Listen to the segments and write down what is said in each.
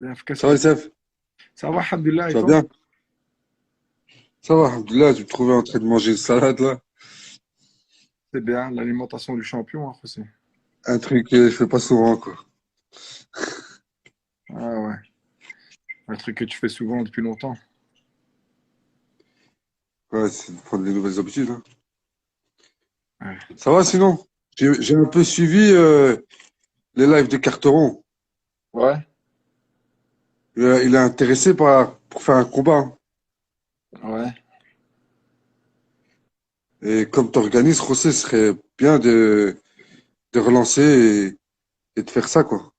Qu'est-ce Ça va, que Youssef? ça va, Alhamdulillah, et Tu vas toi? bien? Ça va, Alhamdoulilah, je me trouvais en train de manger une salade là. C'est bien, l'alimentation du champion, hein, José. Un truc que je fais pas souvent, quoi. Ah ouais, un truc que tu fais souvent depuis longtemps. Ouais, c'est de prendre des nouvelles habitudes, hein. Ouais. Ça va sinon? J'ai un peu suivi les lives de Carteron. Ouais, Il est intéressé pour faire un combat, hein. ouais. Et comme tu organises, José, ce serait bien de relancer et de faire ça, quoi.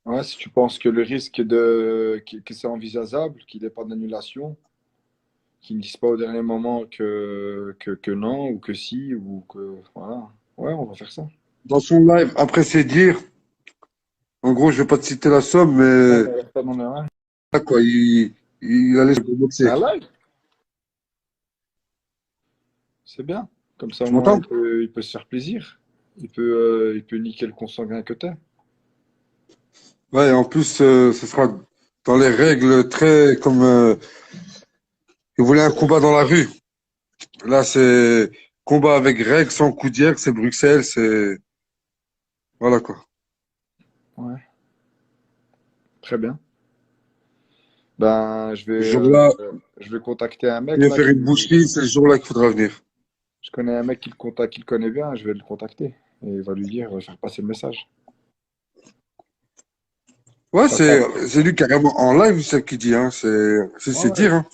Ouais, si tu penses que le risque que c'est envisageable, qu'il n'y ait pas d'annulation, qu'ils ne disent pas au dernier moment que non, ou que si, ou que. Voilà. Ouais, on va faire ça. Dans son live, après c'est dire, en gros, je vais pas te citer la somme, Ouais, mais mais reste pas dans le ouais. là, quoi, il allait se C'est boxer. un live, c'est bien. Comme ça, au Tu moins, m'entends? il peut se faire plaisir. Il peut niquer le consanguin que t'es. Ouais, en plus, ce sera dans les règles très comme il voulait un combat dans la rue. Là, c'est combat avec règles, sans coup d'hier, c'est Bruxelles, c'est voilà quoi. Ouais, très bien. Ben, Ce jour-là, je vais contacter un il mec va là faire une boucherie, c'est ce jour-là qu'il faudra venir. je connais un mec qui le contacte, qui le connaît bien, je vais le contacter et il va lui dire, il va faire passer le message. Ouais, Ça, ça va. c'est lui carrément en live, c'est ce qu'il dit, hein. Ouais, C'est dire, ouais, hein.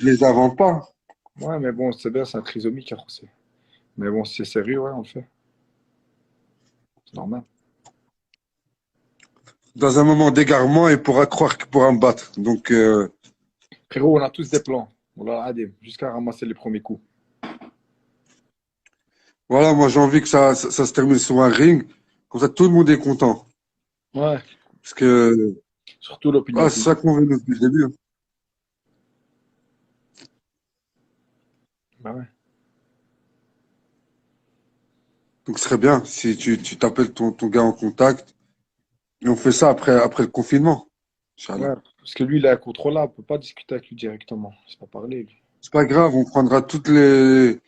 Je les invente pas. ouais, mais bon, c'est bien, c'est un trisomique, hein, c'est. Mais bon, si c'est sérieux, ouais, on le fait. C'est normal. Dans un moment d'égarement, il pourra croire qu'il pourra me battre. Donc Frérot, on a tous des plans. On l'a radé jusqu'à ramasser les premiers coups. voilà, moi j'ai envie que ça se termine sur un ring, comme ça tout le monde est content. Ouais, Parce que surtout l'opinion ah, c'est ça publique. qu'on veut depuis le début, hein. Bah ouais. Donc ce serait bien si tu t'appelles ton gars en contact et on fait ça après le confinement. Inch'Allah. Ouais, parce que lui, il est incontrôlable, on peut pas discuter avec lui directement. C'est pas parler, lui. C'est pas grave, on prendra toutes Les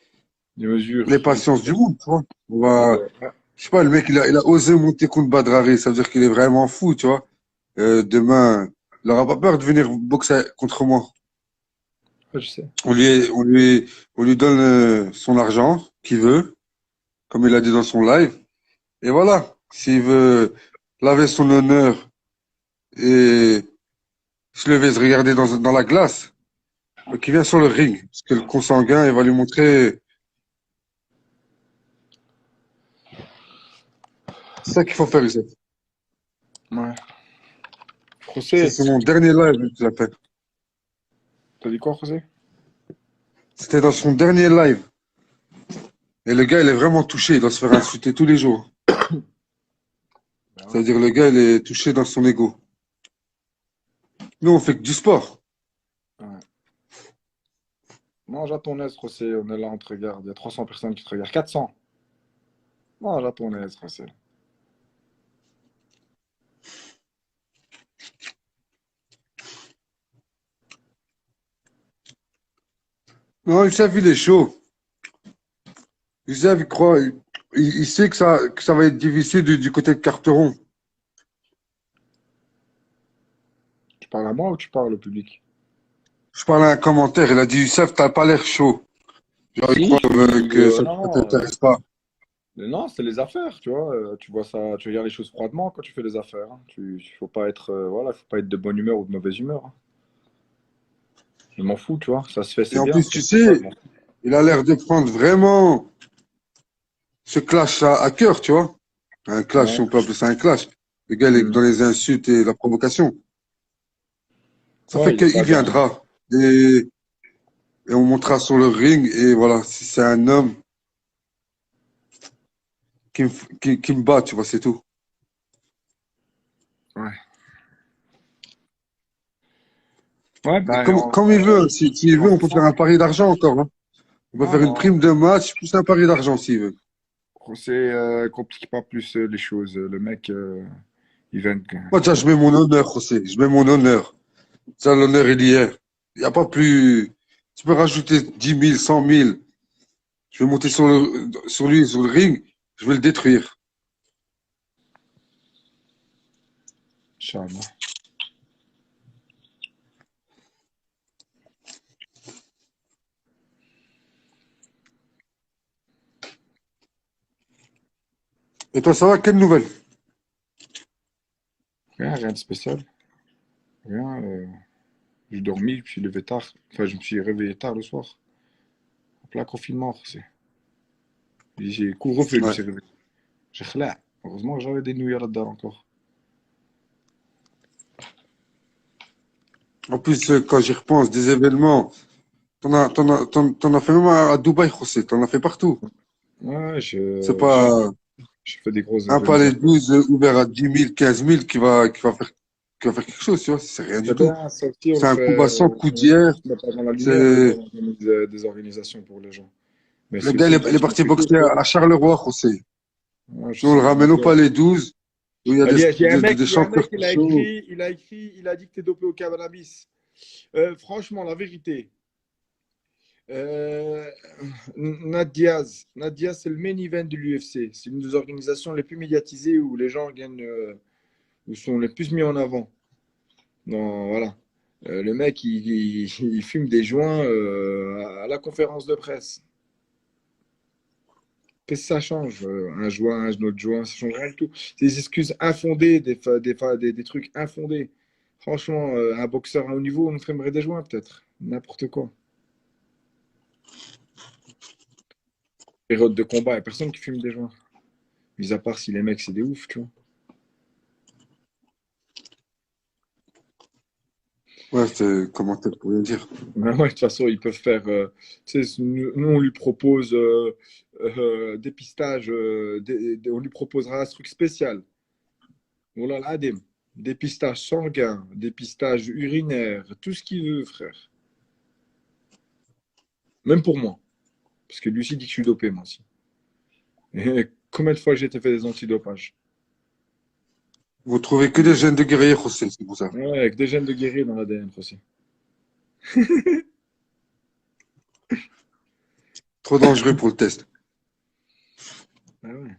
mesures. les patiences du monde, tu vois. On va, Ouais. je sais pas, le mec, il a osé monter contre Badrari, ça veut dire qu'il est vraiment fou, tu vois. Demain, il aura pas peur de venir boxer contre moi. Ouais, je sais. On lui donne son argent qu'il veut, comme il a dit dans son live. Et voilà, s'il veut laver son honneur et se lever, se regarder dans la glace, qui vient sur le ring. Parce que le consanguin, il va lui montrer. C'est ça qu'il faut faire, Youssef. Ouais. C'est José, son dernier live, je l'appelle. t'as dit quoi, José? C'était dans son dernier live. Et le gars, il est vraiment touché. Il doit se faire insulter tous les jours. Ben ouais. C'est-à-dire, le gars, il est touché dans son ego. Nous, on fait que du sport. Ouais. Mange à ton aise, José. On est là, on te regarde. Il y a 300 personnes qui te regardent. 400. Mange à ton aise, José. Non, Youssef, il est chaud. Youssef, il croit. Il sait que ça va être difficile du côté de Carteron. Tu parles à moi ou tu parles au public? Je parlais à un commentaire. Il a dit, Youssef, t'as pas l'air chaud. Genre, il Si, croit je suis. que ça Non, non, t'intéresse pas. non, c'est les affaires, tu vois. Tu vois ça, tu regardes les choses froidement quand tu fais les affaires, hein. Faut pas être, voilà, faut pas être de bonne humeur ou de mauvaise humeur, hein. Je m'en fous, tu vois. Ça se fait, Et c'est en bien. plus, Ça tu se fait pas, je sais, m'en fous. il a l'air de prendre vraiment ce clash à cœur, tu vois. Un clash, si Ouais. on peut appeler ça un clash. Le gars, il est Hmm. dans les insultes et la provocation. Ça Ouais, fait il est qu'il bagarre. viendra et on montera sur le ring et voilà, si c'est un homme qui me bat, tu vois, c'est tout. Ouais. Ouais, Et ben, comme il veut, s'il on veut, on fait peut ça. faire un pari d'argent encore, hein. On peut Non, faire une non. prime de match plus un pari d'argent s'il veut. C'est complique pas plus les choses. Le mec, il vient Moi, déjà, je mets mon honneur aussi. Je mets mon honneur. Ça, l'honneur, il y est. Il n'y a pas plus. Tu peux rajouter 10 000, 100 000. Je vais monter sur lui, sur le ring. Je vais le détruire. Inch'Allah. Et toi, ça va? Quelle nouvelle? Rien de spécial. Rien. J'ai dormi, je me suis levé tard. Enfin, je me suis réveillé tard le soir. En plein confinement, c'est. J'ai couvre-feu, je me Ouais. suis réveillé. J'ai khla. Heureusement que j'avais des nouilles là-dedans encore. En plus, quand j'y repense, des événements, t'en as fait même à Dubaï, José. T'en as fait partout. Ouais, C'est pas j'ai fait des grosses un palais organisations. 12 ouvert à 10 000, 15 000 qui va faire quelque chose, tu vois. C'est rien du C'est tout. bien, ça aussi, on C'est le un coup fait. battant, coup On d'hier. se met pas dans la lumière, mais C'est, on organise des organisations pour les gens. Mais le c'est gars, aussi une il est question parti d'ego, boxer frérot. à Charleroi, José. Ouais, je Nous, on le sais. ramène au palais 12, où il y a des Il y a un mec, chanteurs chauds. il a dit que t'es dopé au cannabis. Franchement, la vérité, euh, Nadia, c'est le main event de l'UFC. C'est une des organisations les plus médiatisées où les gens viennent, où sont les plus mis en avant. Non, voilà. Le mec, il fume des joints à la conférence de presse. Qu'est-ce que ça change? Un joint, un autre joint, ça change rien du tout. C'est des excuses infondées, des trucs infondés. Franchement, un boxeur à haut niveau, on fumerait des joints peut-être. N'importe quoi. Période de combat, il n'y a personne qui fume des joints. Mis à part si les mecs, c'est des oufs, tu vois. Ouais, c'est, comment tu pourrais dire? Mais ouais, de toute façon, ils peuvent faire. Tu sais, nous, on lui propose dépistage. On lui proposera un truc spécial. Oh là là, Adem. Dépistage sanguin, dépistage urinaire, tout ce qu'il veut, frère. Même pour moi. Parce que lui aussi dit que je suis dopé, moi aussi. Et combien de fois j'ai été fait des antidopages? Vous trouvez que des jeunes de guerriers, José, c'est pour ça. Ouais, avec des gènes de guerrier dans l'ADN aussi. Trop dangereux pour le test. Ah ouais,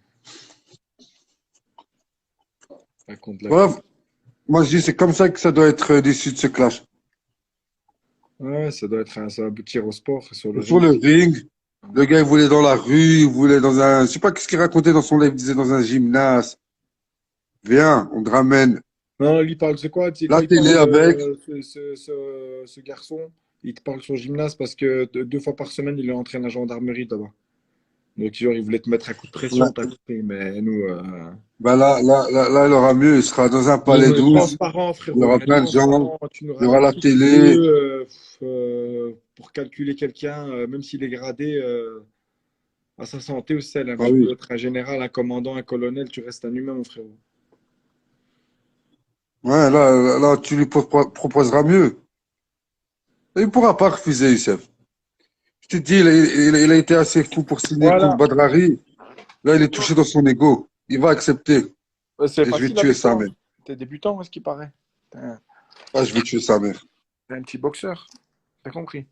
raconte la Voilà, vie. moi je dis, c'est comme ça que ça doit être l'issue de ce clash. Ouais, ça doit être ça va aboutir au sport, sur le Sur le ring. ring, le gars, il voulait dans la rue, il voulait dans un, je sais pas qu'est-ce qu'il racontait dans son live, il disait dans un gymnase. Viens, on te ramène Non, lui parle, c'est quoi? Tu sais, quand la il parle, télé avec. ce garçon, il te parle sur gymnase parce que 2 fois par semaine, il est entraîné à la gendarmerie là-bas. Donc, genre, il voulait te mettre un coup de pression, t'as compris. Mais nous, Ben là, il aura mieux. Il sera dans un nous, palais on est 12. transparent, Il y frérot. On aura est plein de gens. transparent. Tu nous Il y aura ramènes la qui tu télé. veux pour calculer quelqu'un, même s'il est gradé à sa santé ou celle. Hein. Ah Tu peux oui. être un général, un commandant, un colonel, tu restes un humain, mon frérot. Ouais, là, tu lui proposeras mieux. Et il pourra pas refuser, Youssef. Je te dis, il a été assez fou pour signer contre Voilà. Badrari. Là, il est touché dans son ego. Il va accepter. C'est Et je vais facile tuer avec sa toi. mère. T'es débutant, à ce qui paraît. Ah, je vais tuer sa mère. T'es un petit boxeur. T'as compris.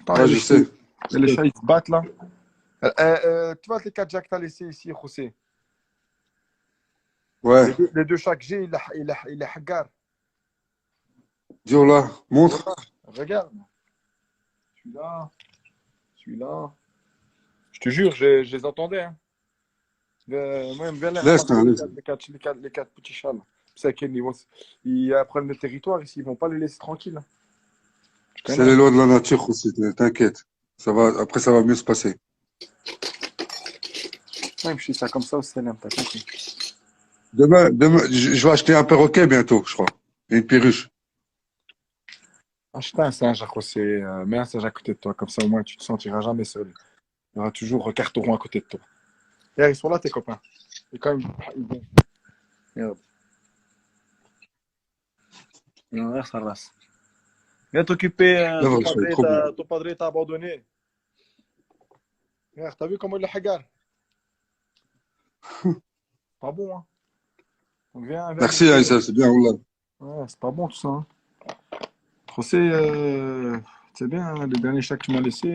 Attends, Ouais, je sais. les chats, ils se battent là. Tu vois les 4 jacks que t'as laissés ici, José. Ouais. Les deux chats que j'ai, il est hagar. Dis-le là. Montre. Voilà. Regarde. Celui-là. Celui-là. Je te jure, je les entendais. Hein. Moi, viens les Laisse, ramasser, hein, laisse. les quatre petits chats. Là. C'est qu'ils ils prennent le territoire ici, ils vont pas les laisser tranquilles. Hein. Je C'est connais. les Hein. lois de la nature aussi. T'inquiète. Après, ça va mieux se passer. Ouais, je suis ça comme ça au CNM, t'as compris. Demain, je vais acheter un perroquet bientôt, je crois. Et une perruche. Achète un singe à José, mets un singe à côté de toi, comme ça au moins tu te sentiras jamais seul. Il y aura toujours un carteron à côté de toi. Et ils sont là tes copains. Et quand même, ils vont. Merde. Non, regarde sa race. Viens t'occuper, Là, voilà, je vais être trop bien. ton padré t'a abandonné. Regarde, t'as vu comment il est hagar? Pas bon, hein? Donc, viens Merci, goûter. Aïssa, c'est bien, Wallah. Ouais, c'est pas bon tout ça, hein. José, c'est bien, hein, le dernier chat que tu m'as laissé,